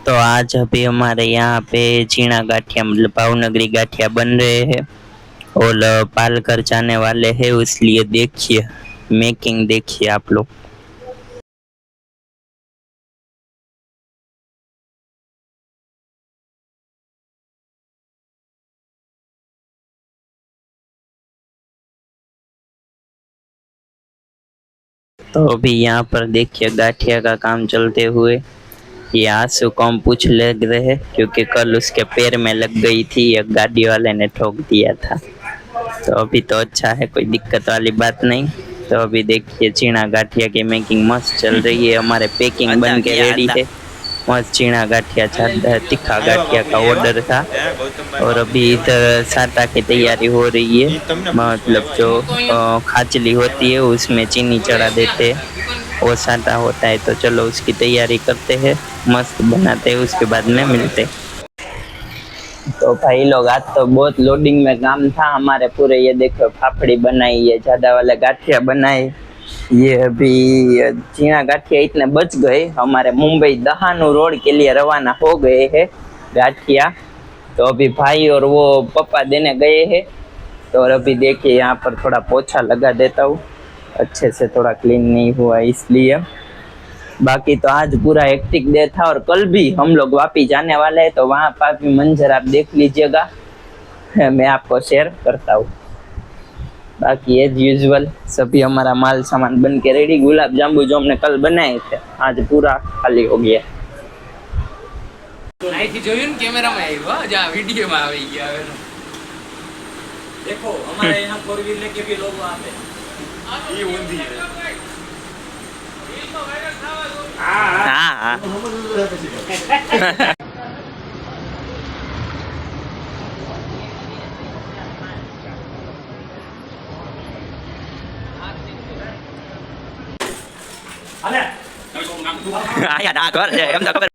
तो आज अभी हमारे यहाँ पे जीना गाठिया मतलब भावनगरी गाठिया बन रहे हैं और पालकर जाने वाले हैं, इसलिए देखिए मेकिंग देखिए आप लोग। तो अभी यहाँ पर देखिए गाठिया का काम चलते हुए ये आंसू कम पूछ लग रहे हैं क्योंकि कल उसके पैर में लग गई थी, एक गाड़ी वाले ने ठोक दिया था। तो अभी तो अच्छा है, कोई दिक्कत वाली बात नहीं। तो अभी देखिए चीना गाठिया की मेकिंग मस्त चल रही है, हमारे पैकिंग बन के रेडी है। मस्त चीना गाठिया तीखा गाठिया का ऑर्डर था और अभी इधर साटा की तैयारी हो रही है। मतलब जो खाचली होती है उसमें चीनी चढ़ा देते हैं, वो साटा होता है। तो चलो उसकी तैयारी करते हैं, मस्त बनाते हैं, उसके बाद में मिलते हैं। तो भाई लोग आज तो बहुत लोडिंग में काम था हमारे पूरे। ये देखो फाफड़ी बनाई है, ज्यादा वाले गाठिया बनाए। ये अभी चीना गाठिया इतने बच गए, हमारे मुंबई दहानू रोड के लिए रवाना हो गए हैं गाठिया। तो अभी भाई और वो पप्पा देने गए हैं। तो और अभी देखिए यहाँ पर थोड़ा पोछा लगा देता हूँ, अच्छे से थोड़ा क्लीन नहीं हुआ इसलिए। बाकी तो आज पूरा हेक्टिक डे था और कल भी हम लोग वापी जाने वाले हैं, तो वहां पर भी मंजर आप देख लीजिएगा, मैं आपको शेयर करता हूँ। बाकी एज यूजुअल सभी हमारा माल सामान बन के रेडी। गुलाब जामुन जो हमने कल बनाए थे आज पूरा खाली हो गया। અહીંથી જોયું ને કેમેરામાં આવ્યો જ આ વિડિયોમાં આવી ગયા હવે देखो हमारे यहाँ 4 व्हीलर के भी लोग आते हैं। ये ऊंधी है। हाँ हाँ अरे આયા ના કર એમ તો ખબર